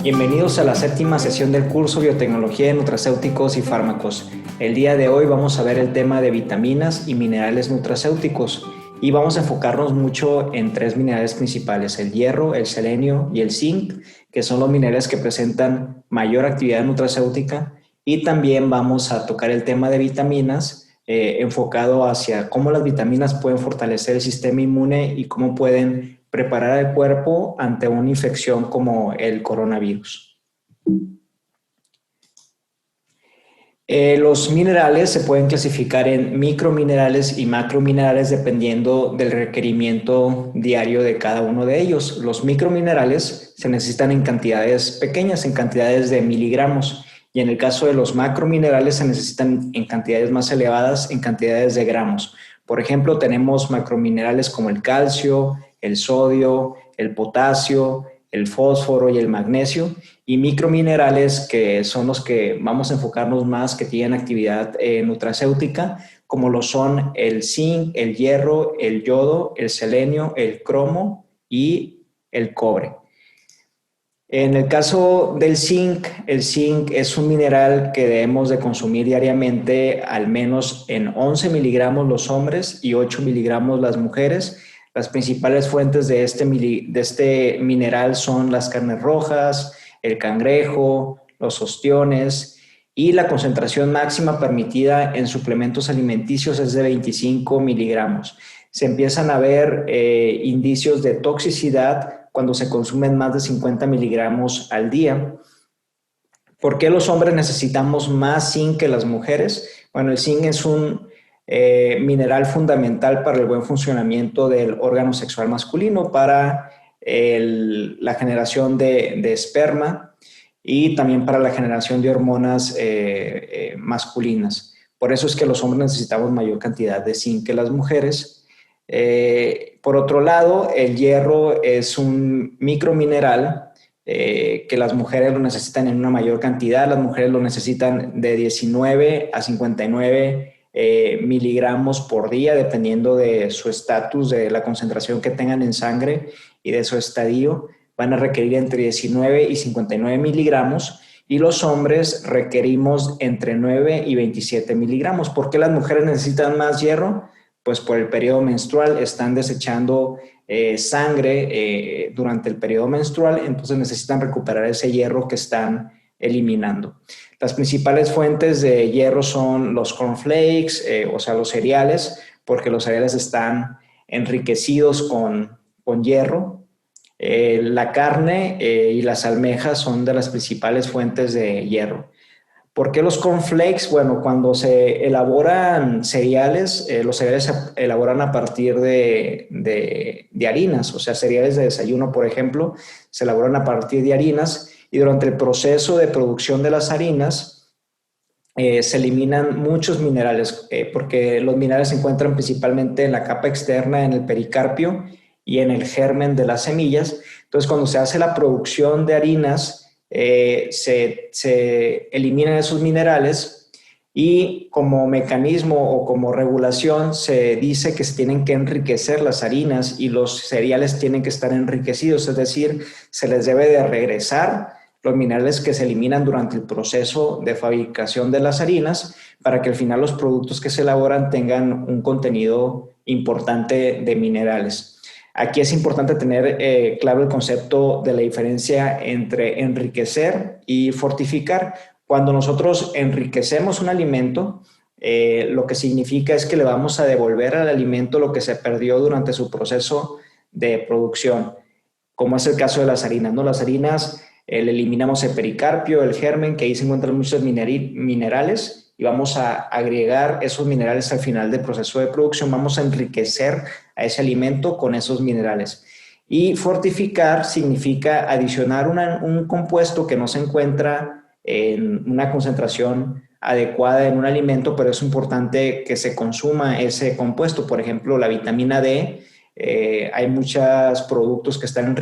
Bienvenidos a la séptima sesión del curso Biotecnología de Nutracéuticos y Fármacos. El día de hoy vamos a ver el tema de vitaminas y minerales nutracéuticos y vamos a enfocarnos mucho en tres minerales principales: el hierro, el selenio y el zinc, que son los minerales que presentan mayor actividad nutracéutica, y también vamos a tocar el tema de vitaminas enfocado hacia cómo las vitaminas pueden fortalecer el sistema inmune y cómo pueden preparar el cuerpo ante una infección como el coronavirus. Los minerales se pueden clasificar en microminerales y macrominerales dependiendo del requerimiento diario de cada uno de ellos. Los microminerales se necesitan en cantidades pequeñas, en cantidades de miligramos, y en el caso de los macrominerales se necesitan en cantidades más elevadas, en cantidades de gramos. Por ejemplo, tenemos macrominerales como el calcio, el sodio, el potasio, el fósforo y el magnesio, y microminerales que son los que vamos a enfocarnos más, que tienen actividad nutracéutica, como lo son el zinc, el hierro, el yodo, el selenio, el cromo y el cobre. En el caso del zinc, el zinc es un mineral que debemos de consumir diariamente al menos en 11 miligramos los hombres y 8 miligramos las mujeres. Las principales fuentes de este mineral son las carnes rojas, el cangrejo, los ostiones, y la concentración máxima permitida en suplementos alimenticios es de 25 miligramos. Se empiezan a ver indicios de toxicidad cuando se consumen más de 50 miligramos al día. ¿Por qué los hombres necesitamos más zinc que las mujeres? Bueno, el zinc es un mineral fundamental para el buen funcionamiento del órgano sexual masculino, para la generación de esperma y también para la generación de hormonas masculinas. Por eso es que los hombres necesitamos mayor cantidad de zinc que las mujeres. Por otro lado, el hierro es un micromineral que las mujeres lo necesitan en una mayor cantidad. Las mujeres lo necesitan de 19 a 59 miligramos por día, dependiendo de su estatus, de la concentración que tengan en sangre y de su estadio. Van a requerir entre 19 y 59 miligramos, y los hombres requerimos entre 9 y 27 miligramos. ¿Por qué las mujeres necesitan más hierro? Pues por el periodo menstrual, están desechando sangre durante el periodo menstrual, entonces necesitan recuperar ese hierro que están eliminando. Las principales fuentes de hierro son los cornflakes, o sea, los cereales, porque los cereales están enriquecidos con hierro. La carne y las almejas son de las principales fuentes de hierro. ¿Por qué los cornflakes? Bueno, cuando se elaboran cereales, los cereales se elaboran a partir de harinas, o sea, cereales de desayuno, por ejemplo, se elaboran a partir de harinas, y durante el proceso de producción de las harinas se eliminan muchos minerales, porque los minerales se encuentran principalmente en la capa externa, en el pericarpio y en el germen de las semillas. Entonces, cuando se hace la producción de harinas, se eliminan esos minerales, y como mecanismo o como regulación se dice que se tienen que enriquecer las harinas y los cereales tienen que estar enriquecidos, es decir, se les debe de regresar los minerales que se eliminan durante el proceso de fabricación de las harinas, para que al final los productos que se elaboran tengan un contenido importante de minerales. Aquí es importante tener claro el concepto de la diferencia entre enriquecer y fortificar. Cuando nosotros enriquecemos un alimento, lo que significa es que le vamos a devolver al alimento lo que se perdió durante su proceso de producción, como es el caso de las harinas, ¿no? Las harinas, le eliminamos el pericarpio, el germen, que ahí se encuentran muchos minerales, y vamos a agregar esos minerales al final del proceso de producción. Vamos a enriquecer a ese alimento con esos minerales. Y fortificar significa adicionar un compuesto que no se encuentra en una concentración adecuada en un alimento, pero es importante que se consuma ese compuesto. Por ejemplo, la vitamina D. Hay muchos productos que están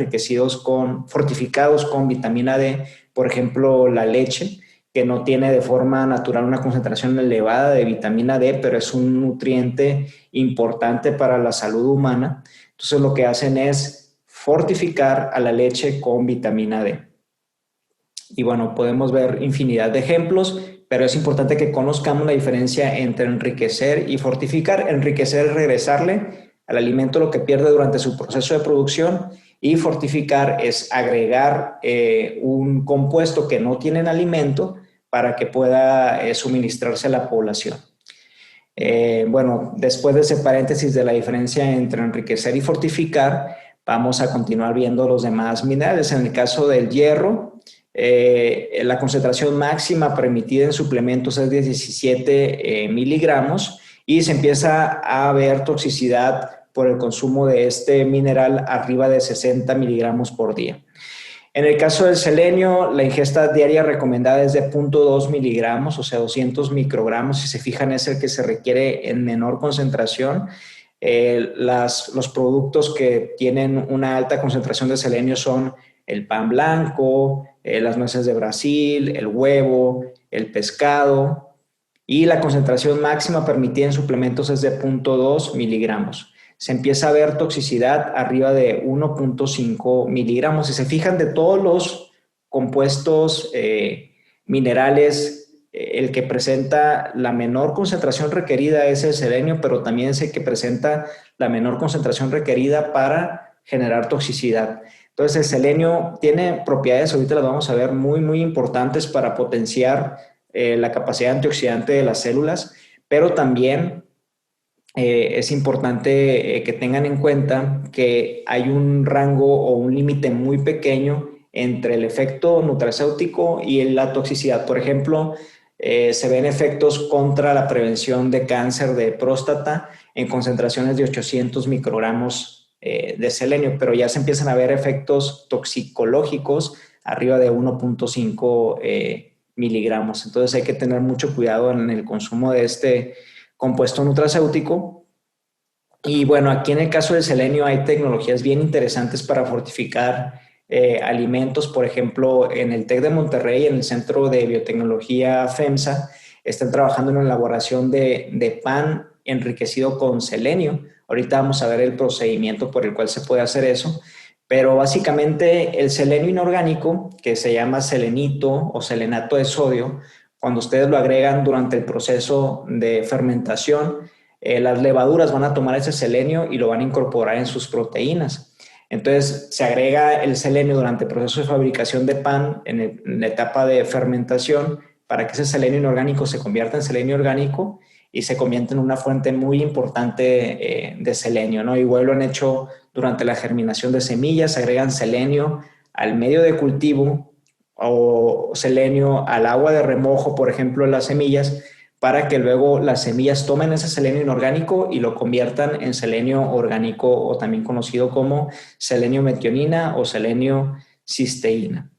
fortificados con vitamina D, por ejemplo, la leche, que no tiene de forma natural una concentración elevada de vitamina D, pero es un nutriente importante para la salud humana. Entonces lo que hacen es fortificar a la leche con vitamina D. Y bueno, podemos ver infinidad de ejemplos, pero es importante que conozcamos la diferencia entre enriquecer y fortificar. Enriquecer es regresarle al alimento lo que pierde durante su proceso de producción, y fortificar es agregar un compuesto que no tiene en alimento para que pueda suministrarse a la población. Bueno, después de ese paréntesis de la diferencia entre enriquecer y fortificar, vamos a continuar viendo los demás minerales. En el caso del hierro, la concentración máxima permitida en suplementos es de 17 miligramos, y se empieza a ver toxicidad por el consumo de este mineral arriba de 60 miligramos por día. En el caso del selenio, la ingesta diaria recomendada es de 0.2 miligramos, o sea, 200 microgramos. Si se fijan, es el que se requiere en menor concentración. Los productos que tienen una alta concentración de selenio son el pan blanco, las nueces de Brasil, el huevo, el pescado, y la concentración máxima permitida en suplementos es de 0.2 miligramos. Se empieza a ver toxicidad arriba de 1.5 miligramos. Si se fijan, de todos los compuestos minerales, el que presenta la menor concentración requerida es el selenio, pero también es el que presenta la menor concentración requerida para generar toxicidad. Entonces, el selenio tiene propiedades, ahorita las vamos a ver, muy, muy importantes para potenciar la capacidad antioxidante de las células, pero también es importante que tengan en cuenta que hay un rango o un límite muy pequeño entre el efecto nutracéutico y la toxicidad. Por ejemplo, se ven efectos contra la prevención de cáncer de próstata en concentraciones de 800 microgramos de selenio, pero ya se empiezan a ver efectos toxicológicos arriba de 1.5 miligramos. Entonces hay que tener mucho cuidado en el consumo de este compuesto nutracéutico. Y bueno, aquí en el caso del selenio hay tecnologías bien interesantes para fortificar alimentos. Por ejemplo, en el TEC de Monterrey, en el Centro de Biotecnología FEMSA, están trabajando en la elaboración de pan enriquecido con selenio. Ahorita vamos a ver el procedimiento por el cual se puede hacer eso. Pero básicamente el selenio inorgánico, que se llama selenito o selenato de sodio, cuando ustedes lo agregan durante el proceso de fermentación, las levaduras van a tomar ese selenio y lo van a incorporar en sus proteínas. Entonces, se agrega el selenio durante el proceso de fabricación de pan en la etapa de fermentación para que ese selenio inorgánico se convierta en selenio orgánico y se convierta en una fuente muy importante de selenio, ¿no? Igual lo han hecho durante la germinación de semillas, agregan selenio al medio de cultivo o selenio al agua de remojo, por ejemplo, en las semillas, para que luego las semillas tomen ese selenio inorgánico y lo conviertan en selenio orgánico, o también conocido como selenio metionina o selenio cisteína.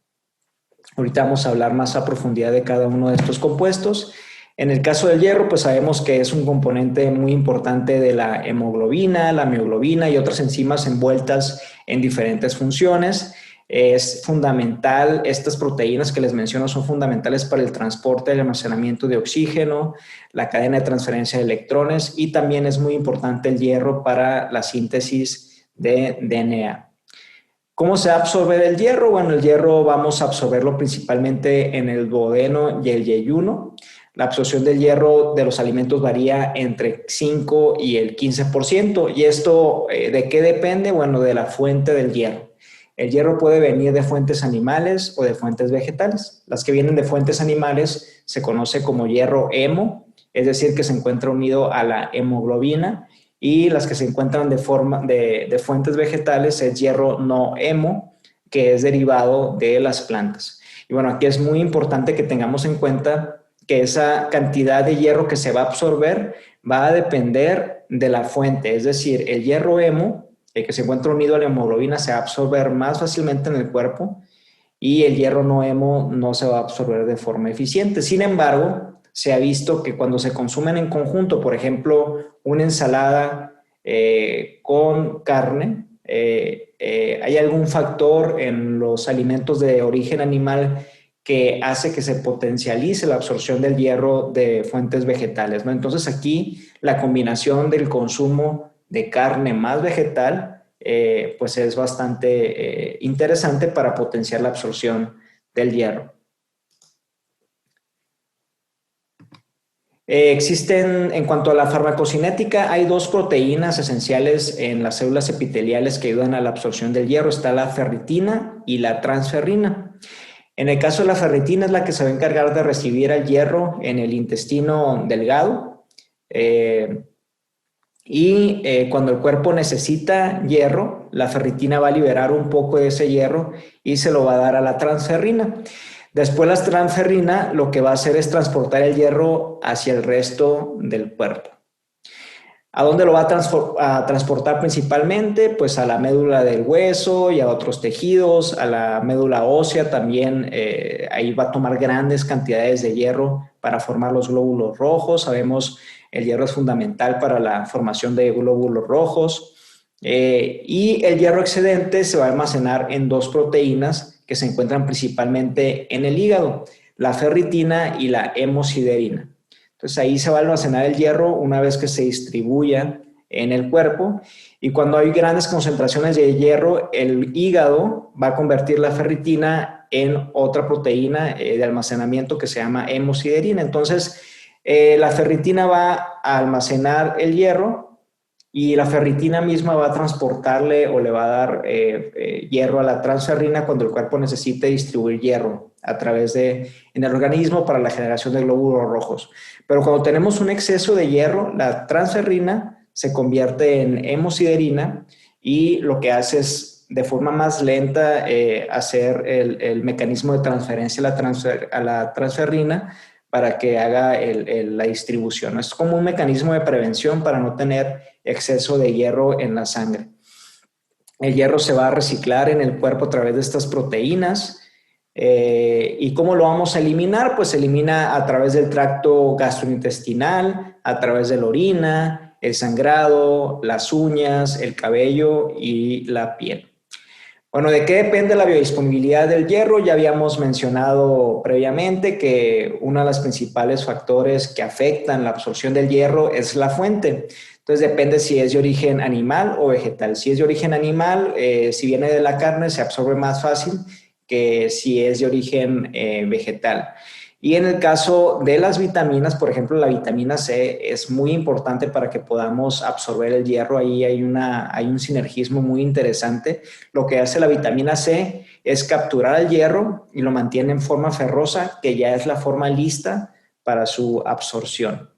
Ahorita vamos a hablar más a profundidad de cada uno de estos compuestos. En el caso del hierro, pues sabemos que es un componente muy importante de la hemoglobina, la mioglobina y otras enzimas envueltas en diferentes funciones. Es fundamental, estas proteínas que les menciono son fundamentales para el transporte y almacenamiento de oxígeno, la cadena de transferencia de electrones, y también es muy importante el hierro para la síntesis de DNA. ¿Cómo se absorbe el hierro? Bueno, el hierro vamos a absorberlo principalmente en el duodeno y el yeyuno. La absorción del hierro de los alimentos varía entre 5 y el 15%. ¿Y esto de qué depende? Bueno, de la fuente del hierro. El hierro puede venir de fuentes animales o de fuentes vegetales. Las que vienen de fuentes animales se conoce como hierro hemo, es decir, que se encuentra unido a la hemoglobina, y las que se encuentran de fuentes vegetales es hierro no hemo, que es derivado de las plantas. Y bueno, aquí es muy importante que tengamos en cuenta que esa cantidad de hierro que se va a absorber va a depender de la fuente, es decir, el hierro hemo, el que se encuentra unido a la hemoglobina, se va a absorber más fácilmente en el cuerpo, y el hierro no hemo no se va a absorber de forma eficiente. Sin embargo, se ha visto que cuando se consumen en conjunto, por ejemplo, una ensalada con carne, hay algún factor en los alimentos de origen animal que hace que se potencialice la absorción del hierro de fuentes vegetales, ¿no? Entonces aquí la combinación del consumo de carne más vegetal pues es bastante interesante para potenciar la absorción del hierro. Existen, en cuanto a la farmacocinética, hay dos proteínas esenciales en las células epiteliales que ayudan a la absorción del hierro. Está la ferritina y la transferrina. En el caso de la ferritina es la que se va a encargar de recibir el hierro en el intestino delgado. Cuando el cuerpo necesita hierro, la ferritina va a liberar un poco de ese hierro y se lo va a dar a la transferrina. Después la transferrina lo que va a hacer es transportar el hierro hacia el resto del cuerpo. ¿A dónde lo va a transportar principalmente? Pues a la médula del hueso y a otros tejidos, a la médula ósea también. Ahí va a tomar grandes cantidades de hierro para formar los glóbulos rojos. Sabemos el hierro es fundamental para la formación de glóbulos rojos. Y el hierro excedente se va a almacenar en dos proteínas que se encuentran principalmente en el hígado, la ferritina y la hemosiderina. Entonces ahí se va a almacenar el hierro una vez que se distribuya en el cuerpo, y cuando hay grandes concentraciones de hierro, el hígado va a convertir la ferritina en otra proteína de almacenamiento que se llama hemosiderina. Entonces la ferritina va a almacenar el hierro y la ferritina misma va a transportarle o le va a dar hierro a la transferrina cuando el cuerpo necesite distribuir hierro en el organismo para la generación de glóbulos rojos. Pero cuando tenemos un exceso de hierro, la transferrina se convierte en hemosiderina y lo que hace es de forma más lenta hacer el mecanismo de transferencia a la transferrina para que haga la distribución. Es como un mecanismo de prevención para no tener exceso de hierro en la sangre. El hierro se va a reciclar en el cuerpo a través de estas proteínas. ¿Y cómo lo vamos a eliminar? Pues se elimina a través del tracto gastrointestinal, a través de la orina, el sangrado, las uñas, el cabello y la piel. Bueno, ¿de qué depende la biodisponibilidad del hierro? Ya habíamos mencionado previamente que uno de los principales factores que afectan la absorción del hierro es la fuente. Entonces depende si es de origen animal o vegetal. Si es de origen animal, si viene de la carne, se absorbe más fácil que si es de origen vegetal. Y en el caso de las vitaminas, por ejemplo, la vitamina C es muy importante para que podamos absorber el hierro. Ahí hay un sinergismo muy interesante. Lo que hace la vitamina C es capturar el hierro y lo mantiene en forma ferrosa, que ya es la forma lista para su absorción.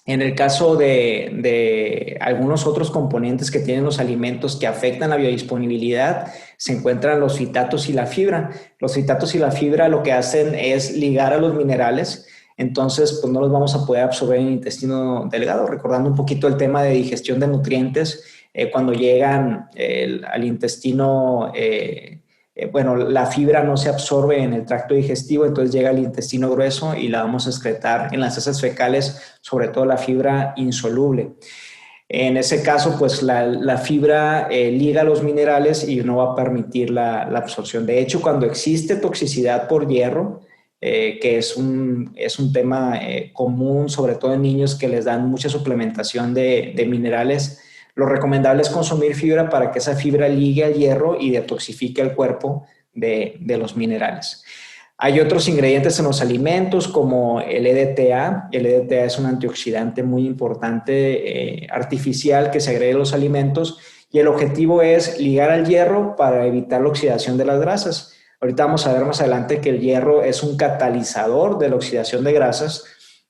En el caso de algunos otros componentes que tienen los alimentos que afectan la biodisponibilidad, se encuentran los fitatos y la fibra. Los fitatos y la fibra lo que hacen es ligar a los minerales, entonces pues no los vamos a poder absorber en el intestino delgado. Recordando un poquito el tema de digestión de nutrientes, cuando llegan al intestino la fibra no se absorbe en el tracto digestivo, entonces llega al intestino grueso y la vamos a excretar en las heces fecales, sobre todo la fibra insoluble. En ese caso, pues la fibra liga los minerales y no va a permitir la absorción. De hecho, cuando existe toxicidad por hierro, que es un tema común, sobre todo en niños que les dan mucha suplementación de minerales, lo recomendable es consumir fibra para que esa fibra ligue al hierro y detoxifique el cuerpo de los minerales. Hay otros ingredientes en los alimentos como el EDTA. El EDTA es un antioxidante muy importante artificial que se agrega a los alimentos y el objetivo es ligar al hierro para evitar la oxidación de las grasas. Ahorita vamos a ver más adelante que el hierro es un catalizador de la oxidación de grasas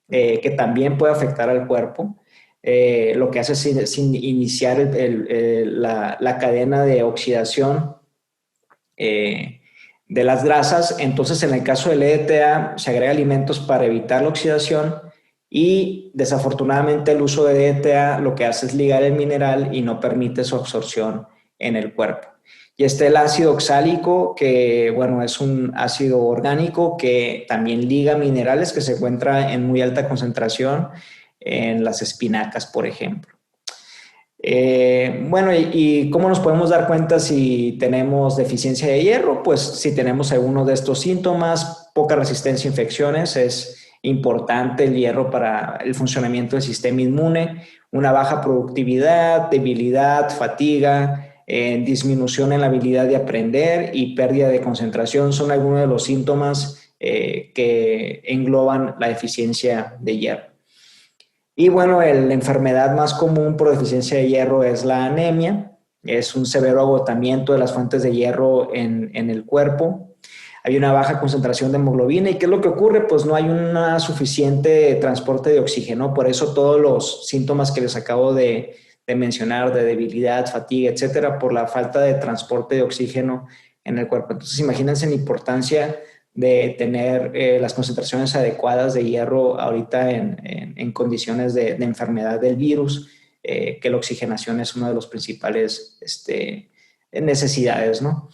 que también puede afectar al cuerpo. Lo que hace es iniciar la cadena de oxidación de las grasas. Entonces, en el caso del EDTA, se agrega alimentos para evitar la oxidación y desafortunadamente el uso de EDTA lo que hace es ligar el mineral y no permite su absorción en el cuerpo. Y está el ácido oxálico, que bueno, es un ácido orgánico que también liga minerales, que se encuentra en muy alta concentración en las espinacas, por ejemplo. ¿Y cómo nos podemos dar cuenta si tenemos deficiencia de hierro? Pues si tenemos alguno de estos síntomas, poca resistencia a infecciones, es importante el hierro para el funcionamiento del sistema inmune, una baja productividad, debilidad, fatiga, disminución en la habilidad de aprender y pérdida de concentración son algunos de los síntomas que engloban la deficiencia de hierro. Y bueno, la enfermedad más común por deficiencia de hierro es la anemia. Es un severo agotamiento de las fuentes de hierro en el cuerpo. Hay una baja concentración de hemoglobina. ¿Y qué es lo que ocurre? Pues no hay un suficiente transporte de oxígeno. Por eso todos los síntomas que les acabo de mencionar, de debilidad, fatiga, etcétera, por la falta de transporte de oxígeno en el cuerpo. Entonces, imagínense la importancia de tener las concentraciones adecuadas de hierro ahorita en condiciones de enfermedad del virus, que la oxigenación es una de las principales necesidades, ¿no?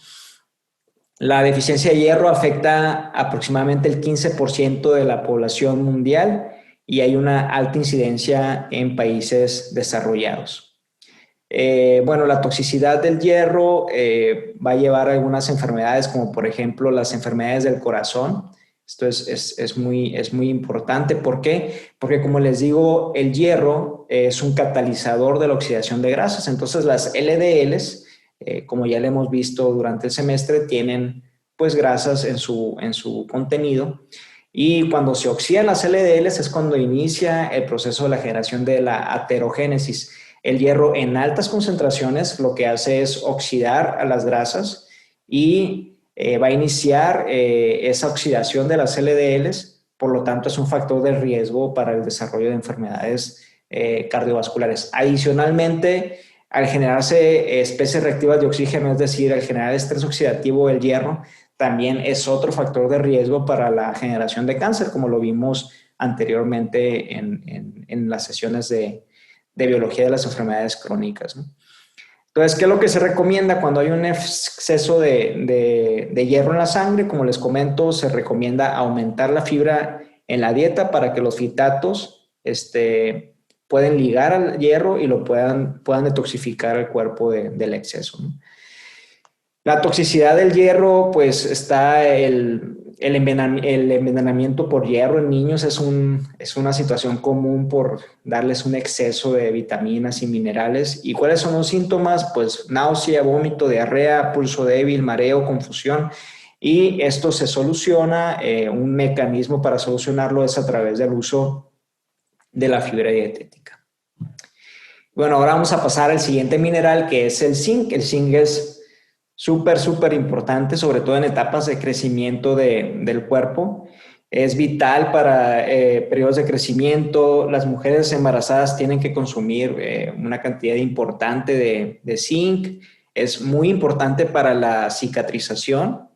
La deficiencia de hierro afecta aproximadamente el 15% de la población mundial y hay una alta incidencia en países desarrollados. Bueno, la toxicidad del hierro va a llevar a algunas enfermedades, como por ejemplo las enfermedades del corazón. Esto es muy importante. ¿Por qué? Porque como les digo, el hierro es un catalizador de la oxidación de grasas. Entonces las LDLs, como ya lo hemos visto durante el semestre, tienen pues grasas en su contenido. Y cuando se oxidan las LDLs es cuando inicia el proceso de la generación de la aterogénesis. El hierro en altas concentraciones lo que hace es oxidar a las grasas y va a iniciar esa oxidación de las LDLs, por lo tanto es un factor de riesgo para el desarrollo de enfermedades cardiovasculares. Adicionalmente, al generarse especies reactivas de oxígeno, es decir, al generar estrés oxidativo del hierro, también es otro factor de riesgo para la generación de cáncer, como lo vimos anteriormente en las sesiones de biología de las enfermedades crónicas, ¿no? Entonces, ¿qué es lo que se recomienda cuando hay un exceso de hierro en la sangre? Como les comento, se recomienda aumentar la fibra en la dieta para que los fitatos pueden ligar al hierro y lo puedan detoxificar el cuerpo del exceso, ¿no? La toxicidad del hierro, pues está el envenenamiento por hierro en niños es una situación común por darles un exceso de vitaminas y minerales. ¿Y cuáles son los síntomas? Pues náusea, vómito, diarrea, pulso débil, mareo, confusión. Y esto se soluciona, un mecanismo para solucionarlo es a través del uso de la fibra dietética. Bueno, ahora vamos a pasar al siguiente mineral que es el zinc. El zinc es súper importante, sobre todo en etapas de crecimiento del cuerpo. Es vital para periodos de crecimiento. Las mujeres embarazadas tienen que consumir una cantidad importante de zinc. Es muy importante para la cicatrización.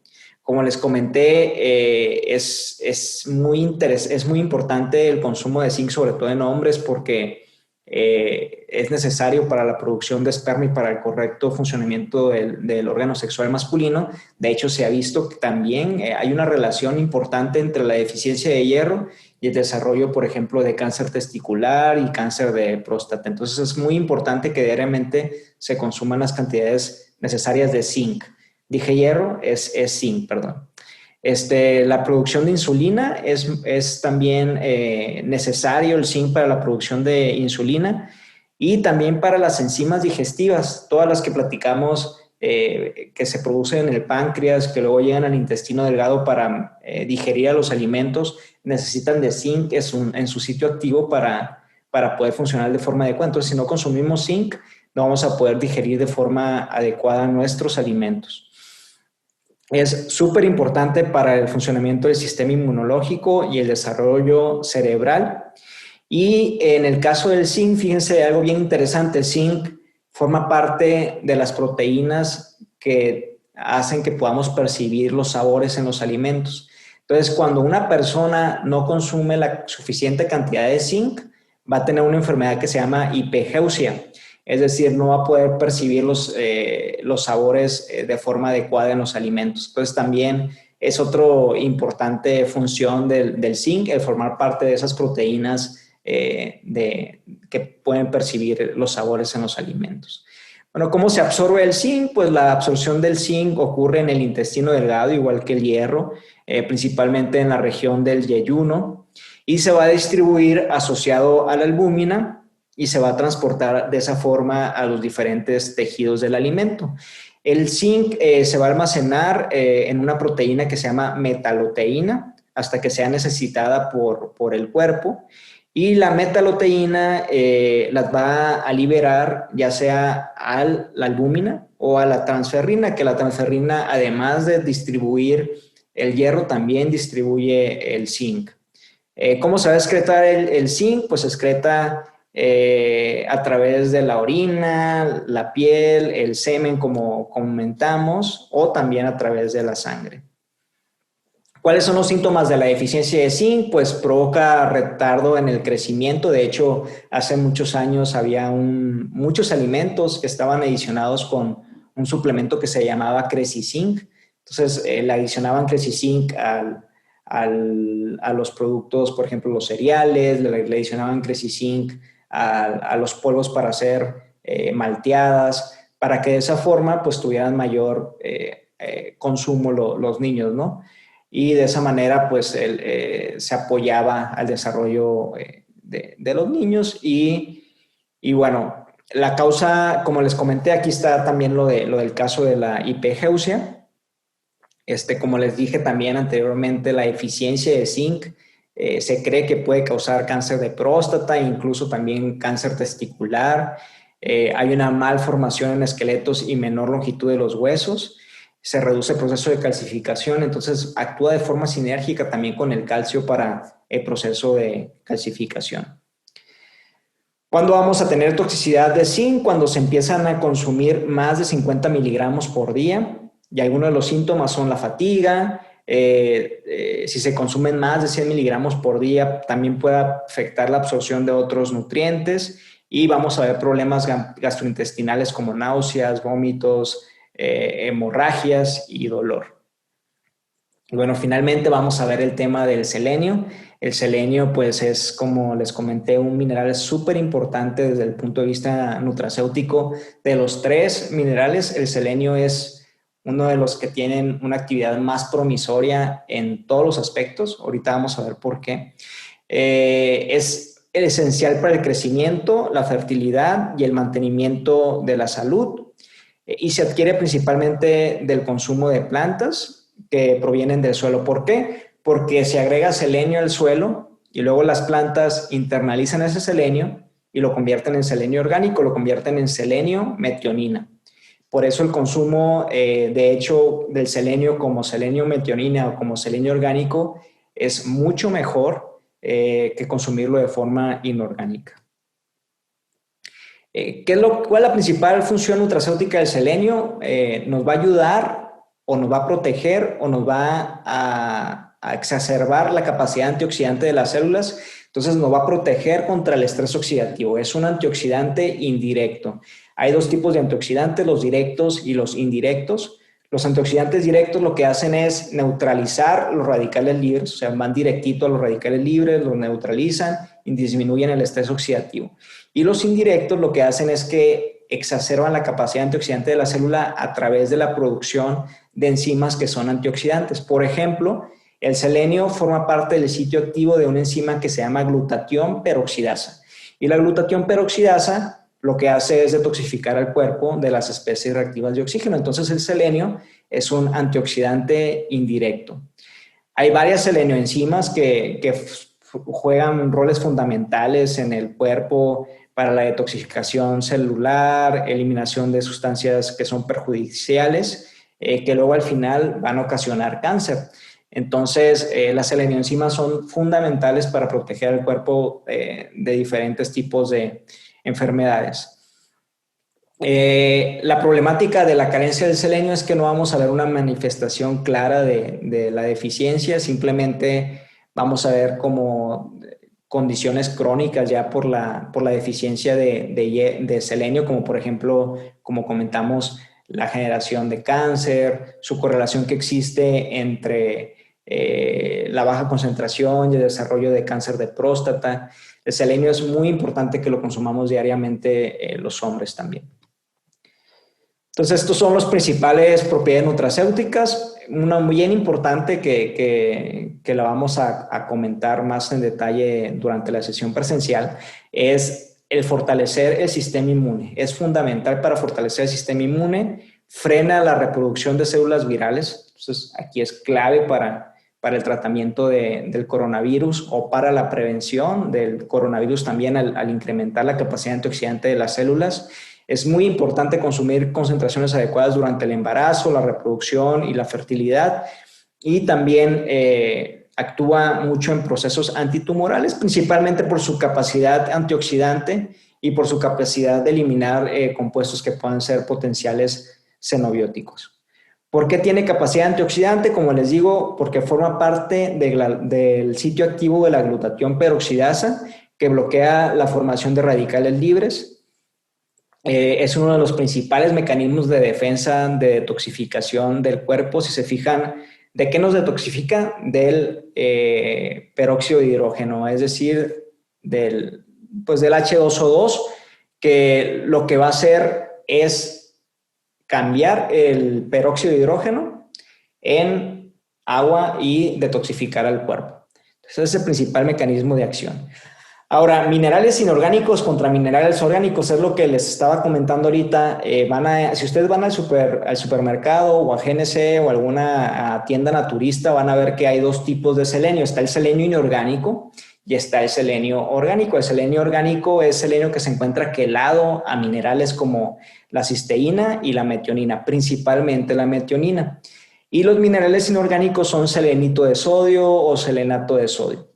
Como les comenté, es muy importante el consumo de zinc, sobre todo en hombres, porque es necesario para la producción de esperma y para el correcto funcionamiento del órgano sexual masculino. De hecho, se ha visto que también hay una relación importante entre la deficiencia de hierro y el desarrollo, por ejemplo, de cáncer testicular y cáncer de próstata. Entonces, es muy importante que diariamente se consuman las cantidades necesarias de zinc. Dije hierro, es zinc, perdón. La producción de insulina es también necesario el zinc para la producción de insulina y también para las enzimas digestivas, todas las que platicamos que se producen en el páncreas, que luego llegan al intestino delgado para digerir a los alimentos, necesitan de zinc en su sitio activo para poder funcionar de forma adecuada. Entonces, si no consumimos zinc, no vamos a poder digerir de forma adecuada nuestros alimentos. Es súper importante para el funcionamiento del sistema inmunológico y el desarrollo cerebral. Y en el caso del zinc, fíjense algo bien interesante, el zinc forma parte de las proteínas que hacen que podamos percibir los sabores en los alimentos. Entonces, cuando una persona no consume la suficiente cantidad de zinc, va a tener una enfermedad que se llama hipegeusia. Es decir, no va a poder percibir los sabores de forma adecuada en los alimentos. Entonces, también es otra importante función del zinc, el formar parte de esas proteínas que pueden percibir los sabores en los alimentos. Bueno, ¿cómo se absorbe el zinc? Pues la absorción del zinc ocurre en el intestino delgado, igual que el hierro, principalmente en la región del yeyuno, y se va a distribuir asociado a la albúmina, y se va a transportar de esa forma a los diferentes tejidos del alimento. El zinc se va a almacenar en una proteína que se llama metaloteína. hasta que sea necesitada por el cuerpo. Y la metaloteína las va a liberar ya sea a la albúmina o a la transferrina, que la transferrina, además de distribuir el hierro, también distribuye el zinc. ¿Cómo se va a excretar el zinc? Pues se excreta a través de la orina, la piel, el semen, como comentamos, o también a través de la sangre. ¿Cuáles son los síntomas de la deficiencia de zinc? Pues provoca retardo en el crecimiento. De hecho, hace muchos años había muchos alimentos que estaban adicionados con un suplemento que se llamaba Crecizinc. Entonces, le adicionaban Crecizinc a los productos, por ejemplo, los cereales, le adicionaban Crecizinc a los polvos para hacer malteadas, para que de esa forma pues tuvieran mayor consumo los niños, ¿no? Y de esa manera pues se apoyaba al desarrollo de los niños y bueno, la causa, como les comenté, aquí está también lo del caso de la hipergeusia. Como les dije también anteriormente, la deficiencia de zinc se cree que puede causar cáncer de próstata e incluso también cáncer testicular. Hay una malformación en esqueletos y menor longitud de los huesos. Se reduce el proceso de calcificación, entonces actúa de forma sinérgica también con el calcio para el proceso de calcificación. ¿Cuándo vamos a tener toxicidad de zinc? Cuando se empiezan a consumir más de 50 miligramos por día. Y algunos de los síntomas son la fatiga. Si se consumen más de 100 miligramos por día, también puede afectar la absorción de otros nutrientes. Y vamos a ver problemas gastrointestinales como náuseas, vómitos, hemorragias y dolor. Y bueno, finalmente vamos a ver el tema del selenio. El selenio, pues, es, como les comenté, un mineral súper importante desde el punto de vista nutracéutico. De los 3 minerales, el selenio es uno de los que tienen una actividad más promisoria en todos los aspectos. Ahorita vamos a ver por qué. Es esencial para el crecimiento, la fertilidad y el mantenimiento de la salud. Y se adquiere principalmente del consumo de plantas que provienen del suelo. ¿Por qué? Porque se agrega selenio al suelo y luego las plantas internalizan ese selenio y lo convierten en selenio orgánico, lo convierten en selenio metionina. Por eso el consumo, de hecho, del selenio como selenio metionina o como selenio orgánico es mucho mejor que consumirlo de forma inorgánica. ¿Cuál es la principal función nutracéutica del selenio? Nos va a ayudar o nos va a proteger o nos va a exacerbar la capacidad antioxidante de las células. Entonces nos va a proteger contra el estrés oxidativo. Es un antioxidante indirecto. Hay 2 tipos de antioxidantes, los directos y los indirectos. Los antioxidantes directos lo que hacen es neutralizar los radicales libres, o sea, van directito a los radicales libres, los neutralizan y disminuyen el estrés oxidativo. Y los indirectos lo que hacen es que exacerban la capacidad antioxidante de la célula a través de la producción de enzimas que son antioxidantes. Por ejemplo, el selenio forma parte del sitio activo de una enzima que se llama glutatión peroxidasa. Y la glutatión peroxidasa lo que hace es detoxificar al cuerpo de las especies reactivas de oxígeno. Entonces el selenio es un antioxidante indirecto. Hay varias selenioenzimas que juegan roles fundamentales en el cuerpo para la detoxificación celular, eliminación de sustancias que son perjudiciales, que luego al final van a ocasionar cáncer. Entonces, las selenioenzimas son fundamentales para proteger al cuerpo de diferentes tipos de enfermedades. La problemática de la carencia del selenio es que no vamos a ver una manifestación clara de la deficiencia, simplemente vamos a ver como condiciones crónicas ya por la deficiencia de selenio, como por ejemplo, como comentamos, la generación de cáncer, su correlación que existe entre la baja concentración y el desarrollo de cáncer de próstata. El selenio es muy importante que lo consumamos diariamente los hombres también. Entonces, estos son las principales propiedades nutracéuticas. Una muy bien importante que la vamos a comentar más en detalle durante la sesión presencial es el fortalecer el sistema inmune. Es fundamental para fortalecer el sistema inmune, frena la reproducción de células virales. Entonces, aquí es clave para para el tratamiento del coronavirus o para la prevención del coronavirus también al incrementar la capacidad antioxidante de las células. Es muy importante consumir concentraciones adecuadas durante el embarazo, la reproducción y la fertilidad. Y también actúa mucho en procesos antitumorales, principalmente por su capacidad antioxidante y por su capacidad de eliminar compuestos que puedan ser potenciales xenobióticos. ¿Por qué tiene capacidad antioxidante? Como les digo, porque forma parte del sitio activo de la glutatión peroxidasa, que bloquea la formación de radicales libres. Es uno de los principales mecanismos de defensa de detoxificación del cuerpo. Si se fijan, ¿de qué nos detoxifica? Del peróxido de hidrógeno, es decir, del H2O2, que lo que va a hacer es cambiar el peróxido de hidrógeno en agua y detoxificar al cuerpo. Entonces, ese es el principal mecanismo de acción. Ahora, minerales inorgánicos contra minerales orgánicos es lo que les estaba comentando ahorita. Si ustedes van al supermercado o a GNC o alguna tienda naturista, van a ver que hay dos tipos de selenio. Está el selenio inorgánico y está el selenio orgánico. El selenio orgánico es selenio que se encuentra quelado a minerales como la cisteína y la metionina, principalmente la metionina. Y los minerales inorgánicos son selenito de sodio o selenato de sodio.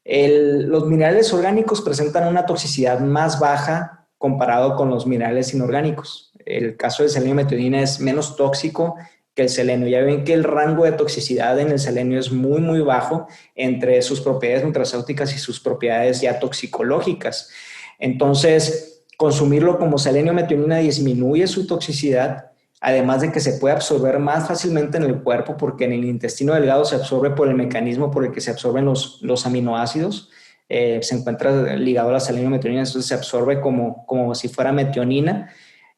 Los minerales orgánicos presentan una toxicidad más baja comparado con los minerales inorgánicos. El caso del selenio metionina es menos tóxico que el selenio. Ya ven que el rango de toxicidad en el selenio es muy, muy bajo entre sus propiedades nutracéuticas y sus propiedades ya toxicológicas. Entonces, consumirlo como selenio metionina disminuye su toxicidad, además de que se puede absorber más fácilmente en el cuerpo porque en el intestino delgado se absorbe por el mecanismo por el que se absorben los aminoácidos. Se encuentra ligado a la selenio metionina, entonces se absorbe como si fuera metionina.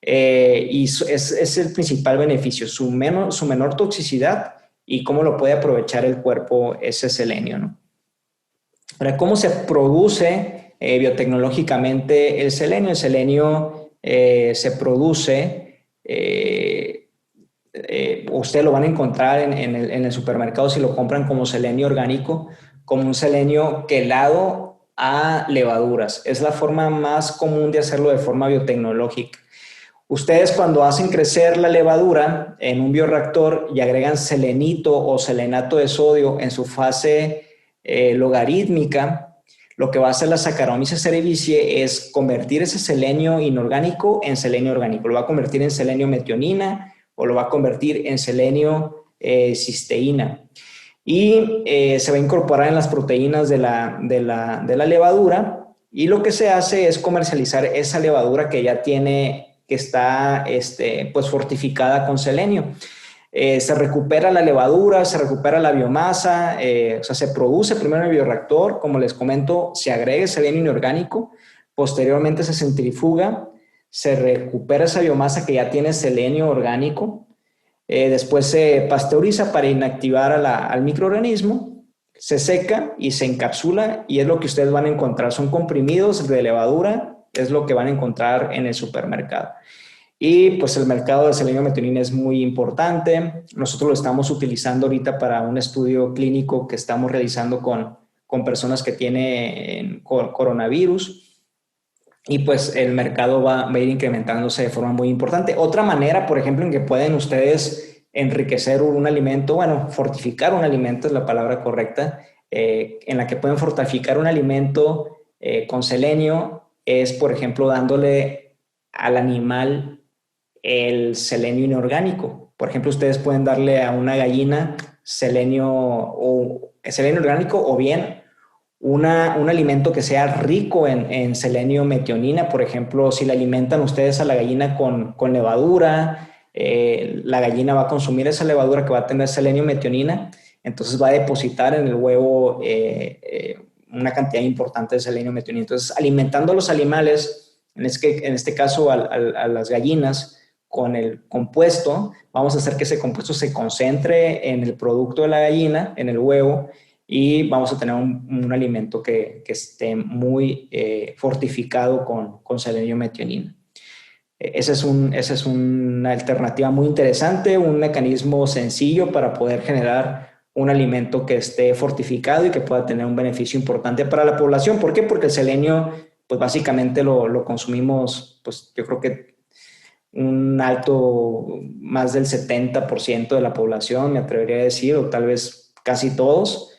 Y es el principal beneficio, su menor toxicidad y cómo lo puede aprovechar el cuerpo ese selenio, ¿no? Ahora, ¿cómo se produce biotecnológicamente el selenio? El selenio se produce, ustedes lo van a encontrar en el supermercado si lo compran como selenio orgánico, como un selenio quelado a levaduras. Es la forma más común de hacerlo de forma biotecnológica. Ustedes cuando hacen crecer la levadura en un bioreactor y agregan selenito o selenato de sodio en su fase logarítmica, lo que va a hacer la Saccharomyces cerevisiae es convertir ese selenio inorgánico en selenio orgánico. Lo va a convertir en selenio metionina o lo va a convertir en selenio cisteína. Y se va a incorporar en las proteínas de la levadura y lo que se hace es comercializar esa levadura que ya tiene, que está pues fortificada con selenio. Se recupera la levadura, se recupera la biomasa, o sea, se produce primero en el bioreactor, como les comento, se agrega selenio inorgánico, posteriormente se centrifuga, se recupera esa biomasa que ya tiene selenio orgánico, después se pasteuriza para inactivar al microorganismo, se seca y se encapsula y es lo que ustedes van a encontrar, son comprimidos de levadura, es lo que van a encontrar en el supermercado. Y pues el mercado de selenio metionina es muy importante. Nosotros lo estamos utilizando ahorita para un estudio clínico que estamos realizando con personas que tienen coronavirus. Y pues el mercado va a ir incrementándose de forma muy importante. Otra manera, por ejemplo, en que pueden ustedes enriquecer un alimento, bueno, fortificar un alimento es la palabra correcta, en la que pueden fortificar un alimento con selenio, es, por ejemplo, dándole al animal el selenio inorgánico. Por ejemplo, ustedes pueden darle a una gallina selenio orgánico o bien un alimento que sea rico en selenio metionina. Por ejemplo, si le alimentan ustedes a la gallina con levadura, la gallina va a consumir esa levadura que va a tener selenio metionina, entonces va a depositar en el huevo una cantidad importante de selenio metionina. Entonces, alimentando a los animales, en este caso a las gallinas, con el compuesto, vamos a hacer que ese compuesto se concentre en el producto de la gallina, en el huevo, y vamos a tener un alimento que esté muy fortificado con selenio metionina. Esa es una alternativa muy interesante, un mecanismo sencillo para poder generar un alimento que esté fortificado y que pueda tener un beneficio importante para la población. ¿Por qué? Porque el selenio, pues básicamente lo consumimos, pues yo creo que un alto, más del 70% de la población, me atrevería a decir, o tal vez casi todos,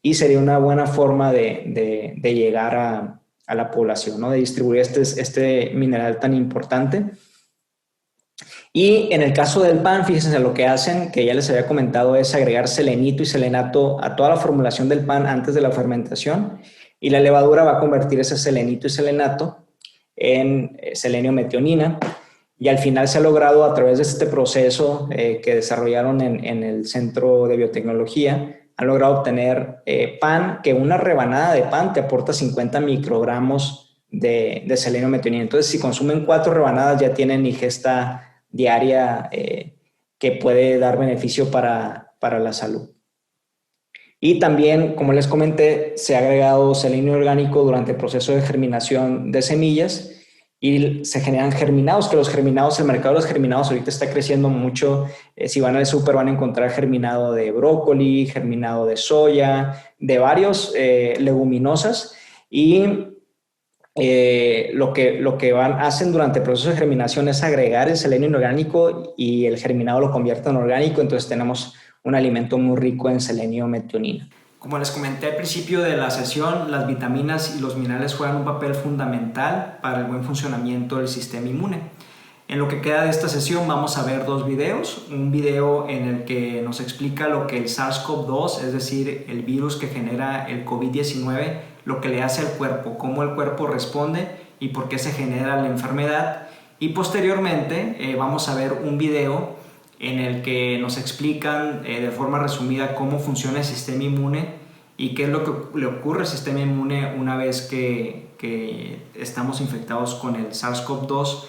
y sería una buena forma de llegar a la población, ¿no? De distribuir este mineral tan importante. Y en el caso del pan, fíjense, lo que hacen, que ya les había comentado, es agregar selenito y selenato a toda la formulación del pan antes de la fermentación, y la levadura va a convertir ese selenito y selenato en selenio-metionina, y al final se ha logrado, a través de este proceso que desarrollaron en el Centro de Biotecnología, han logrado obtener pan, que una rebanada de pan te aporta 50 microgramos de selenio-metionina. Entonces, si consumen 4 rebanadas, ya tienen ingesta diaria que puede dar beneficio para la salud. Y también, como les comenté, se ha agregado selenio orgánico durante el proceso de germinación de semillas y se generan germinados, que los germinados, el mercado de los germinados ahorita está creciendo mucho. Si van al súper van a encontrar germinado de brócoli, germinado de soya, de varios leguminosas, y lo que hacen durante el proceso de germinación es agregar el selenio inorgánico y el germinado lo convierte en orgánico. Entonces tenemos un alimento muy rico en selenio-metionina. Como les comenté al principio de la sesión, las vitaminas y los minerales juegan un papel fundamental para el buen funcionamiento del sistema inmune. En lo que queda de esta sesión vamos a ver 2 videos. Un video en el que nos explica lo que el SARS-CoV-2, es decir, el virus que genera el COVID-19, lo que le hace al cuerpo, cómo el cuerpo responde y por qué se genera la enfermedad. Y posteriormente vamos a ver un video en el que nos explican de forma resumida cómo funciona el sistema inmune y qué es lo que le ocurre al sistema inmune una vez que estamos infectados con el SARS-CoV-2.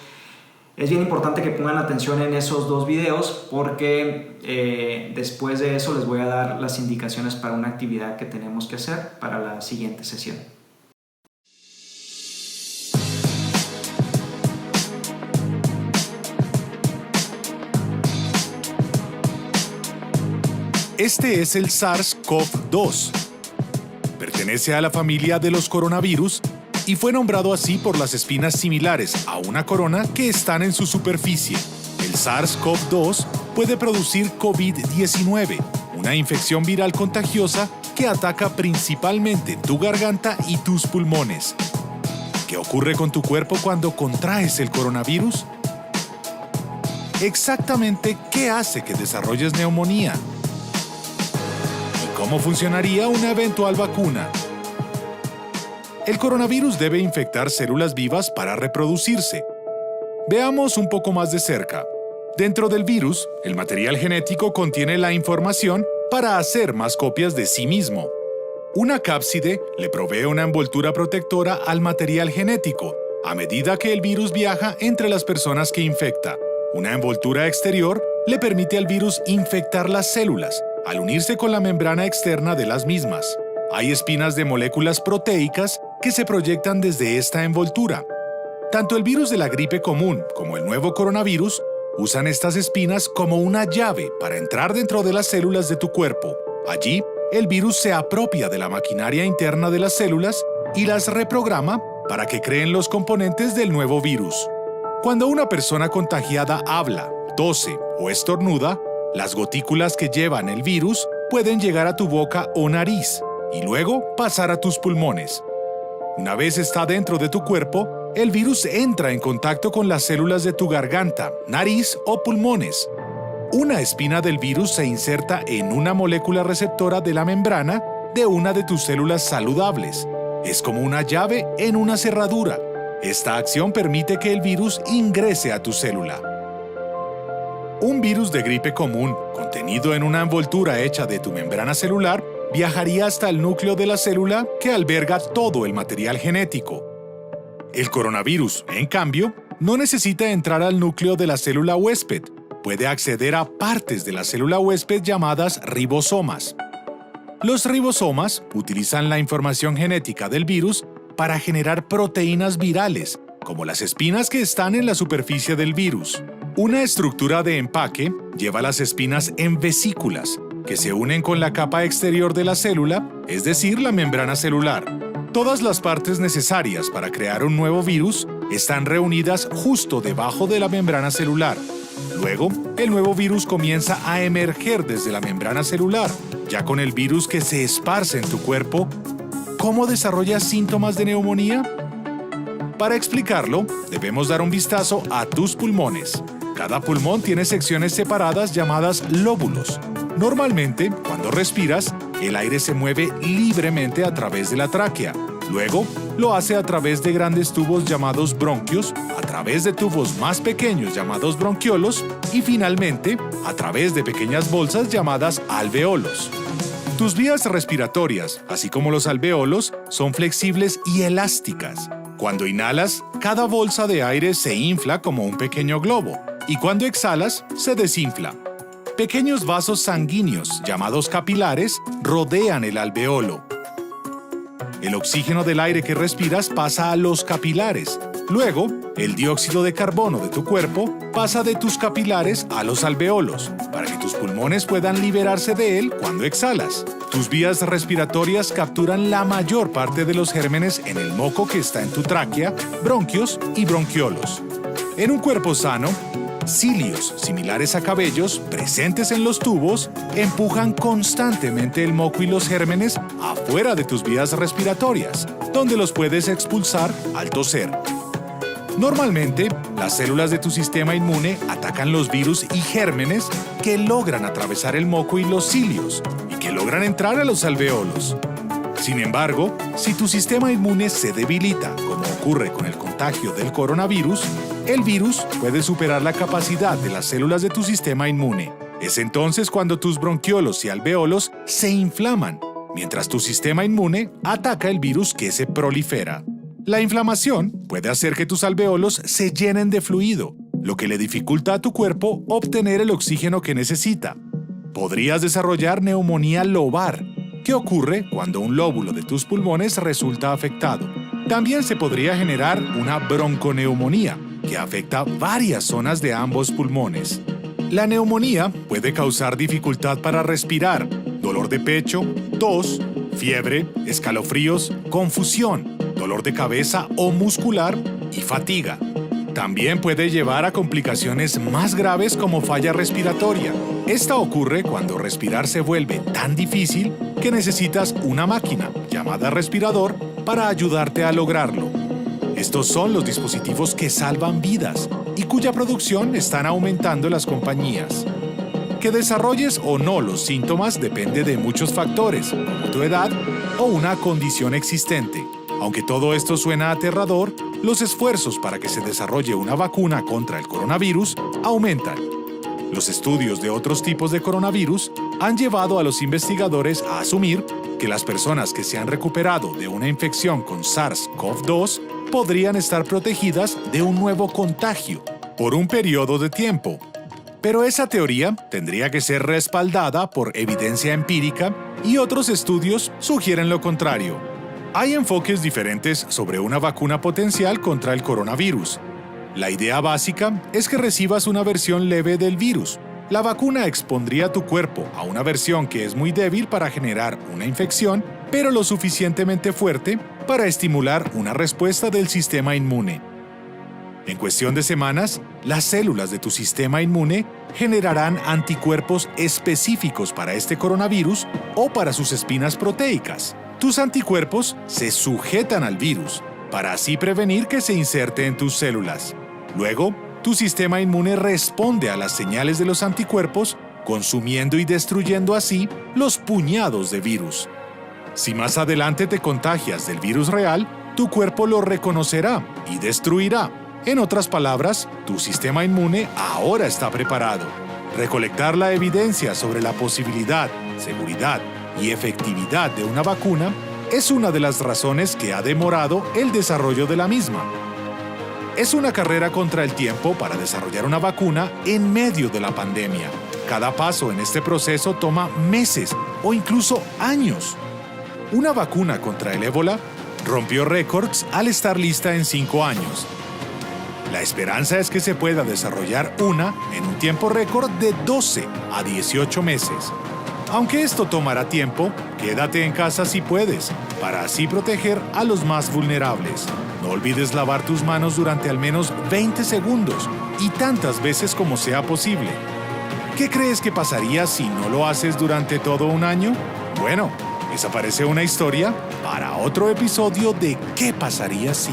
Es bien importante que pongan atención en esos 2 videos porque después de eso les voy a dar las indicaciones para una actividad que tenemos que hacer para la siguiente sesión. Este es el SARS-CoV-2. Pertenece a la familia de los coronavirus y fue nombrado así por las espinas similares a una corona que están en su superficie. El SARS-CoV-2 puede producir COVID-19, una infección viral contagiosa que ataca principalmente tu garganta y tus pulmones. ¿Qué ocurre con tu cuerpo cuando contraes el coronavirus? Exactamente, ¿qué hace que desarrolles neumonía? ¿Y cómo funcionaría una eventual vacuna? El coronavirus debe infectar células vivas para reproducirse. Veamos un poco más de cerca. Dentro del virus, el material genético contiene la información para hacer más copias de sí mismo. Una cápside le provee una envoltura protectora al material genético a medida que el virus viaja entre las personas que infecta. Una envoltura exterior le permite al virus infectar las células al unirse con la membrana externa de las mismas. Hay espinas de moléculas proteicas que se proyectan desde esta envoltura. Tanto el virus de la gripe común como el nuevo coronavirus usan estas espinas como una llave para entrar dentro de las células de tu cuerpo. Allí, el virus se apropia de la maquinaria interna de las células y las reprograma para que creen los componentes del nuevo virus. Cuando una persona contagiada habla, tose o estornuda, las gotículas que llevan el virus pueden llegar a tu boca o nariz y luego pasar a tus pulmones. Una vez está dentro de tu cuerpo, el virus entra en contacto con las células de tu garganta, nariz o pulmones. Una espina del virus se inserta en una molécula receptora de la membrana de una de tus células saludables. Es como una llave en una cerradura. Esta acción permite que el virus ingrese a tu célula. Un virus de gripe común, contenido en una envoltura hecha de tu membrana celular, viajaría hasta el núcleo de la célula que alberga todo el material genético. El coronavirus, en cambio, no necesita entrar al núcleo de la célula huésped. Puede acceder a partes de la célula huésped llamadas ribosomas. Los ribosomas utilizan la información genética del virus para generar proteínas virales, como las espinas que están en la superficie del virus. Una estructura de empaque lleva las espinas en vesículas. que se unen con la capa exterior de la célula, es decir, la membrana celular. Todas las partes necesarias para crear un nuevo virus están reunidas justo debajo de la membrana celular. Luego, el nuevo virus comienza a emerger desde la membrana celular. Ya con el virus que se esparce en tu cuerpo, ¿cómo desarrollas síntomas de neumonía? Para explicarlo, debemos dar un vistazo a tus pulmones. Cada pulmón tiene secciones separadas llamadas lóbulos. Normalmente, cuando respiras, el aire se mueve libremente a través de la tráquea. Luego, lo hace a través de grandes tubos llamados bronquios, a través de tubos más pequeños llamados bronquiolos y finalmente, a través de pequeñas bolsas llamadas alveolos. Tus vías respiratorias, así como los alveolos, son flexibles y elásticas. Cuando inhalas, cada bolsa de aire se infla como un pequeño globo y cuando exhalas, se desinfla. Pequeños vasos sanguíneos, llamados capilares, rodean el alveolo. El oxígeno del aire que respiras pasa a los capilares. Luego, el dióxido de carbono de tu cuerpo pasa de tus capilares a los alveolos, para que tus pulmones puedan liberarse de él cuando exhalas. Tus vías respiratorias capturan la mayor parte de los gérmenes en el moco que está en tu tráquea, bronquios y bronquiolos. En un cuerpo sano, cilios, similares a cabellos, presentes en los tubos, empujan constantemente el moco y los gérmenes afuera de tus vías respiratorias, donde los puedes expulsar al toser. Normalmente, las células de tu sistema inmune atacan los virus y gérmenes que logran atravesar el moco y los cilios y que logran entrar a los alveolos. Sin embargo, si tu sistema inmune se debilita, como ocurre con el contagio del coronavirus, el virus puede superar la capacidad de las células de tu sistema inmune. Es entonces cuando tus bronquiolos y alveolos se inflaman, mientras tu sistema inmune ataca el virus que se prolifera. La inflamación puede hacer que tus alveolos se llenen de fluido, lo que le dificulta a tu cuerpo obtener el oxígeno que necesita. Podrías desarrollar neumonía lobar, que ocurre cuando un lóbulo de tus pulmones resulta afectado. También se podría generar una bronconeumonía, que afecta varias zonas de ambos pulmones. La neumonía puede causar dificultad para respirar, dolor de pecho, tos, fiebre, escalofríos, confusión, dolor de cabeza o muscular y fatiga. También puede llevar a complicaciones más graves como falla respiratoria. Esta ocurre cuando respirar se vuelve tan difícil que necesitas una máquina, llamada respirador, para ayudarte a lograrlo. Estos son los dispositivos que salvan vidas y cuya producción están aumentando las compañías. Que desarrolles o no los síntomas depende de muchos factores, como tu edad o una condición existente. Aunque todo esto suena aterrador, los esfuerzos para que se desarrolle una vacuna contra el coronavirus aumentan. Los estudios de otros tipos de coronavirus han llevado a los investigadores a asumir que las personas que se han recuperado de una infección con SARS-CoV-2 podrían estar protegidas de un nuevo contagio por un periodo de tiempo. Pero esa teoría tendría que ser respaldada por evidencia empírica y otros estudios sugieren lo contrario. Hay enfoques diferentes sobre una vacuna potencial contra el coronavirus. La idea básica es que recibas una versión leve del virus. La vacuna expondría tu cuerpo a una versión que es muy débil para generar una infección, pero lo suficientemente fuerte para estimular una respuesta del sistema inmune. En cuestión de semanas, las células de tu sistema inmune generarán anticuerpos específicos para este coronavirus o para sus espinas proteicas. Tus anticuerpos se sujetan al virus para así prevenir que se inserte en tus células. Luego, tu sistema inmune responde a las señales de los anticuerpos, consumiendo y destruyendo así los puñados de virus. Si más adelante te contagias del virus real, tu cuerpo lo reconocerá y destruirá. En otras palabras, tu sistema inmune ahora está preparado. Recolectar la evidencia sobre la posibilidad, seguridad y efectividad de una vacuna es una de las razones que ha demorado el desarrollo de la misma. Es una carrera contra el tiempo para desarrollar una vacuna en medio de la pandemia. Cada paso en este proceso toma meses o incluso años. Una vacuna contra el ébola rompió récords al estar lista en 5 años. La esperanza es que se pueda desarrollar una en un tiempo récord de 12 a 18 meses. Aunque esto tomará tiempo, quédate en casa si puedes, para así proteger a los más vulnerables. No olvides lavar tus manos durante al menos 20 segundos y tantas veces como sea posible. ¿Qué crees que pasaría si no lo haces durante todo un año? Bueno, esa parece una historia para otro episodio de ¿Qué pasaría si?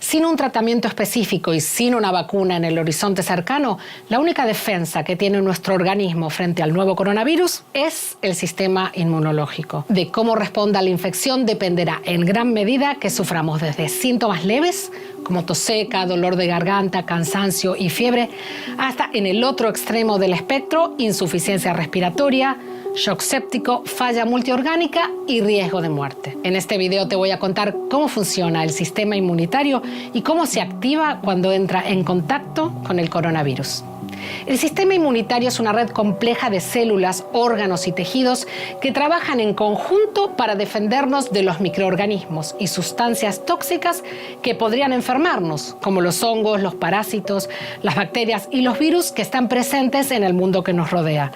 Sin un tratamiento específico y sin una vacuna en el horizonte cercano, la única defensa que tiene nuestro organismo frente al nuevo coronavirus es el sistema inmunológico. De cómo responda a la infección dependerá en gran medida que suframos desde síntomas leves, como tos seca, dolor de garganta, cansancio y fiebre, hasta en el otro extremo del espectro, insuficiencia respiratoria, shock séptico, falla multiorgánica y riesgo de muerte. En este video te voy a contar cómo funciona el sistema inmunitario y cómo se activa cuando entra en contacto con el coronavirus. El sistema inmunitario es una red compleja de células, órganos y tejidos que trabajan en conjunto para defendernos de los microorganismos y sustancias tóxicas que podrían enfermarnos, como los hongos, los parásitos, las bacterias y los virus que están presentes en el mundo que nos rodea.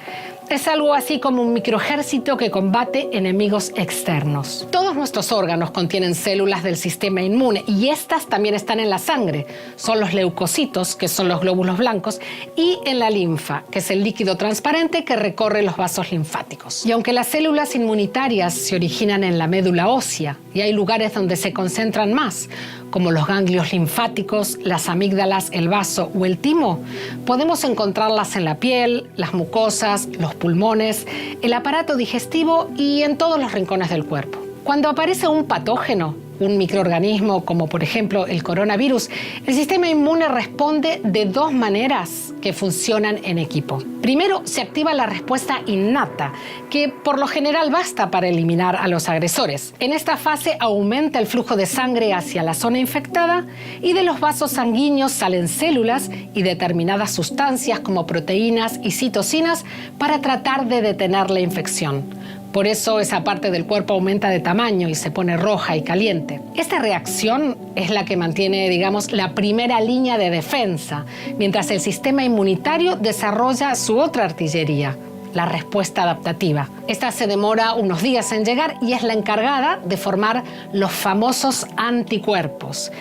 Es algo así como un microejército que combate enemigos externos. Todos nuestros órganos contienen células del sistema inmune y estas también están en la sangre. Son los leucocitos, que son los glóbulos blancos, y en la linfa, que es el líquido transparente que recorre los vasos linfáticos. Y aunque las células inmunitarias se originan en la médula ósea y hay lugares donde se concentran más, como los ganglios linfáticos, las amígdalas, el vaso o el timo, podemos encontrarlas en la piel, las mucosas, los pulmones, el aparato digestivo y en todos los rincones del cuerpo. Cuando aparece un patógeno, un microorganismo como por ejemplo el coronavirus, el sistema inmune responde de dos maneras que funcionan en equipo. Primero, se activa la respuesta innata, que por lo general basta para eliminar a los agresores. En esta fase aumenta el flujo de sangre hacia la zona infectada y de los vasos sanguíneos salen células y determinadas sustancias como proteínas y citocinas para tratar de detener la infección. Por eso esa parte del cuerpo aumenta de tamaño y se pone roja y caliente. Esta reacción es la que mantiene, digamos, la primera línea de defensa, mientras el sistema inmunitario desarrolla su otra artillería, la respuesta adaptativa. Esta se demora unos días en llegar y es la encargada de formar los famosos anticuerpos.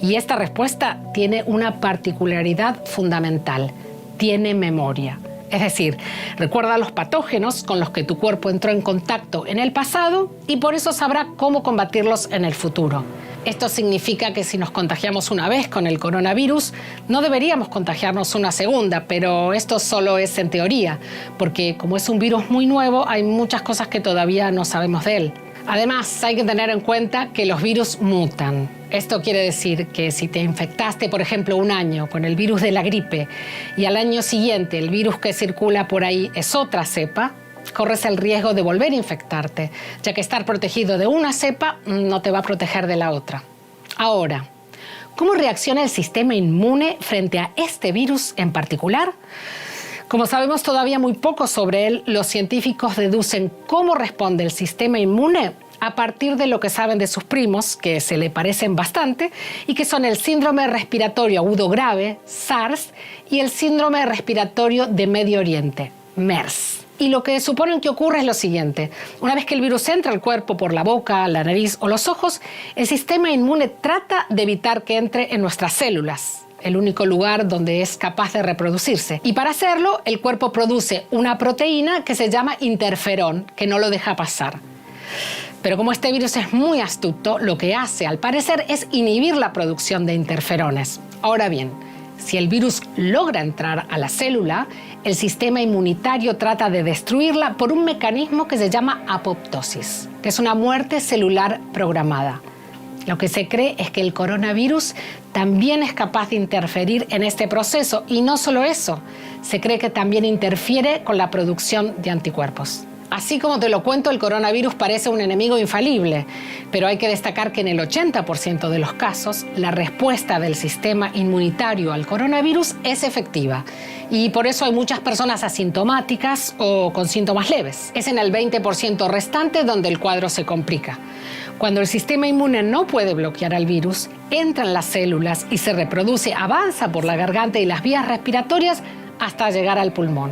Y esta respuesta tiene una particularidad fundamental: tiene memoria. Es decir, recuerda los patógenos con los que tu cuerpo entró en contacto en el pasado y por eso sabrá cómo combatirlos en el futuro. Esto significa que si nos contagiamos una vez con el coronavirus, no deberíamos contagiarnos una segunda, pero esto solo es en teoría, porque como es un virus muy nuevo, hay muchas cosas que todavía no sabemos de él. Además, hay que tener en cuenta que los virus mutan. Esto quiere decir que si te infectaste, por ejemplo, un año con el virus de la gripe y al año siguiente el virus que circula por ahí es otra cepa, corres el riesgo de volver a infectarte, ya que estar protegido de una cepa no te va a proteger de la otra. Ahora, ¿cómo reacciona el sistema inmune frente a este virus en particular? Como sabemos todavía muy poco sobre él, los científicos deducen cómo responde el sistema inmune a partir de lo que saben de sus primos, que se le parecen bastante, y que son el síndrome respiratorio agudo grave, SARS, y el síndrome respiratorio de Medio Oriente, MERS. Y lo que suponen que ocurre es lo siguiente: una vez que el virus entra al cuerpo por la boca, la nariz o los ojos, el sistema inmune trata de evitar que entre en nuestras células, el único lugar donde es capaz de reproducirse. Y para hacerlo, el cuerpo produce una proteína que se llama interferón, que no lo deja pasar. Pero como este virus es muy astuto, lo que hace, al parecer, es inhibir la producción de interferones. Ahora bien, si el virus logra entrar a la célula, el sistema inmunitario trata de destruirla por un mecanismo que se llama apoptosis, que es una muerte celular programada. Lo que se cree es que el coronavirus también es capaz de interferir en este proceso, y no solo eso, se cree que también interfiere con la producción de anticuerpos. Así como te lo cuento, el coronavirus parece un enemigo infalible, pero hay que destacar que en el 80% de los casos, la respuesta del sistema inmunitario al coronavirus es efectiva. Y por eso hay muchas personas asintomáticas o con síntomas leves. Es en el 20% restante donde el cuadro se complica. Cuando el sistema inmune no puede bloquear al virus, entra en las células y se reproduce, avanza por la garganta y las vías respiratorias hasta llegar al pulmón.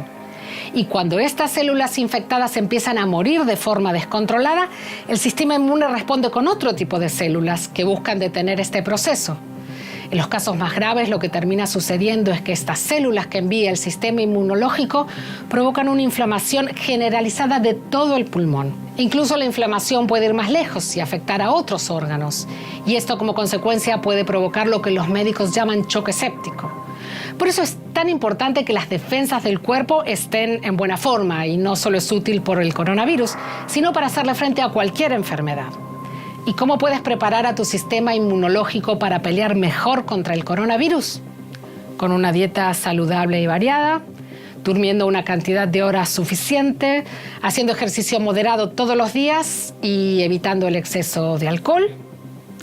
Y cuando estas células infectadas empiezan a morir de forma descontrolada, el sistema inmune responde con otro tipo de células que buscan detener este proceso. En los casos más graves, lo que termina sucediendo es que estas células que envía el sistema inmunológico provocan una inflamación generalizada de todo el pulmón. Incluso la inflamación puede ir más lejos y afectar a otros órganos. Y esto como consecuencia puede provocar lo que los médicos llaman choque séptico. Por eso es tan importante que las defensas del cuerpo estén en buena forma, y no solo es útil por el coronavirus, sino para hacerle frente a cualquier enfermedad. ¿Y cómo puedes preparar a tu sistema inmunológico para pelear mejor contra el coronavirus? Con una dieta saludable y variada, durmiendo una cantidad de horas suficiente, haciendo ejercicio moderado todos los días y evitando el exceso de alcohol,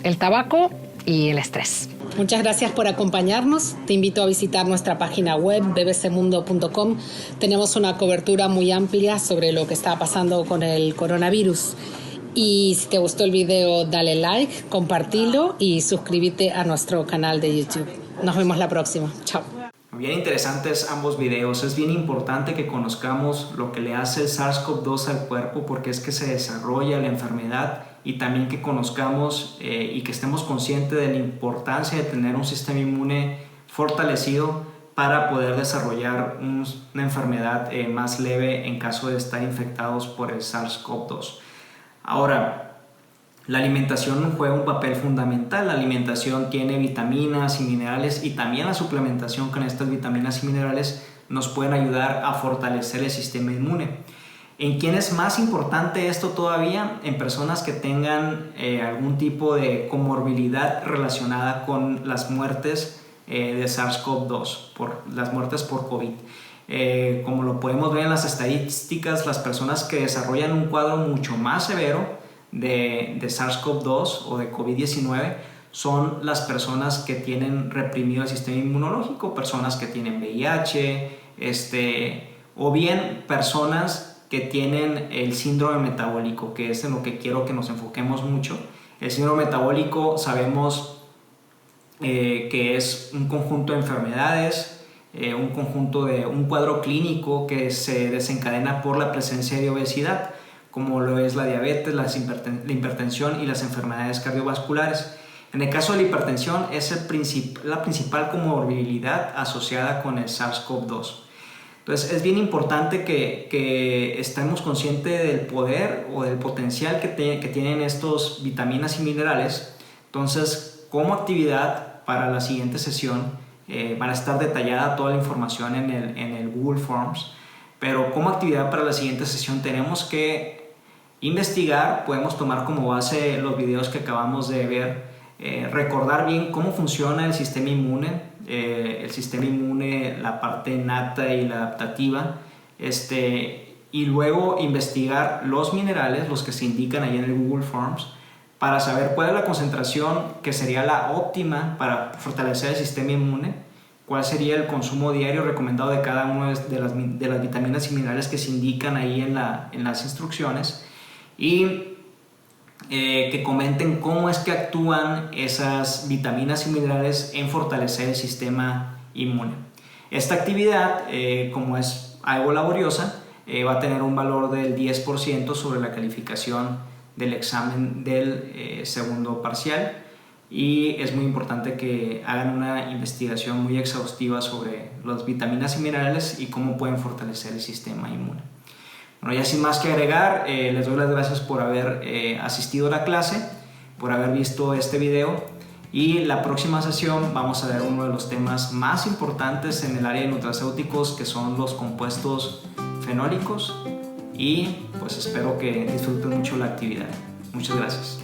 el tabaco y el estrés. Muchas gracias por acompañarnos. Te invito a visitar nuestra página web bbcmundo.com. Tenemos una cobertura muy amplia sobre lo que está pasando con el coronavirus. Y si te gustó el video, dale like, compartilo y suscríbete a nuestro canal de YouTube. Nos vemos la próxima. Chao. Bien interesantes ambos videos. Es bien importante que conozcamos lo que le hace el SARS-CoV-2 al cuerpo, porque es que se desarrolla la enfermedad, y también que conozcamos y que estemos conscientes de la importancia de tener un sistema inmune fortalecido para poder desarrollar una enfermedad más leve en caso de estar infectados por el SARS-CoV-2. Ahora, la alimentación juega un papel fundamental. La alimentación tiene vitaminas y minerales, y también la suplementación con estas vitaminas y minerales nos pueden ayudar a fortalecer el sistema inmune. ¿En quién es más importante esto todavía? En personas que tengan algún tipo de comorbilidad relacionada con las muertes de SARS-CoV-2, por las muertes por COVID. Como lo podemos ver en las estadísticas, las personas que desarrollan un cuadro mucho más severo de SARS-CoV-2 o de COVID-19 son las personas que tienen reprimido el sistema inmunológico, personas que tienen VIH, o bien personas que tienen el síndrome metabólico, que es en lo que quiero que nos enfoquemos mucho. El síndrome metabólico sabemos que es un conjunto de enfermedades, un cuadro clínico que se desencadena por la presencia de obesidad, como lo es la diabetes, la hipertensión y las enfermedades cardiovasculares. En el caso de la hipertensión es la principal comorbilidad asociada con el SARS-CoV-2. Entonces es bien importante que estemos conscientes del poder o del potencial que tienen estos vitaminas y minerales. Entonces, como actividad para la siguiente sesión, van a estar detallada toda la información en el Google Forms, pero como actividad para la siguiente sesión tenemos que investigar, podemos tomar como base los videos que acabamos de ver, recordar bien cómo funciona el sistema inmune, la parte innata y la adaptativa, y luego investigar los minerales, los que se indican ahí en el Google Forms, para saber cuál es la concentración que sería la óptima para fortalecer el sistema inmune, cuál sería el consumo diario recomendado de cada una de las vitaminas y minerales que se indican ahí en las instrucciones, y que comenten cómo es que actúan esas vitaminas y minerales en fortalecer el sistema inmune. Esta actividad, como es algo laboriosa, va a tener un valor del 10% sobre la calificación del examen del segundo parcial, y es muy importante que hagan una investigación muy exhaustiva sobre las vitaminas y minerales y cómo pueden fortalecer el sistema inmune. Bueno, ya sin más que agregar, les doy las gracias por haber asistido a la clase, por haber visto este video, y la próxima sesión vamos a ver uno de los temas más importantes en el área de nutracéuticos, que son los compuestos fenólicos, y pues espero que disfruten mucho la actividad. Muchas gracias.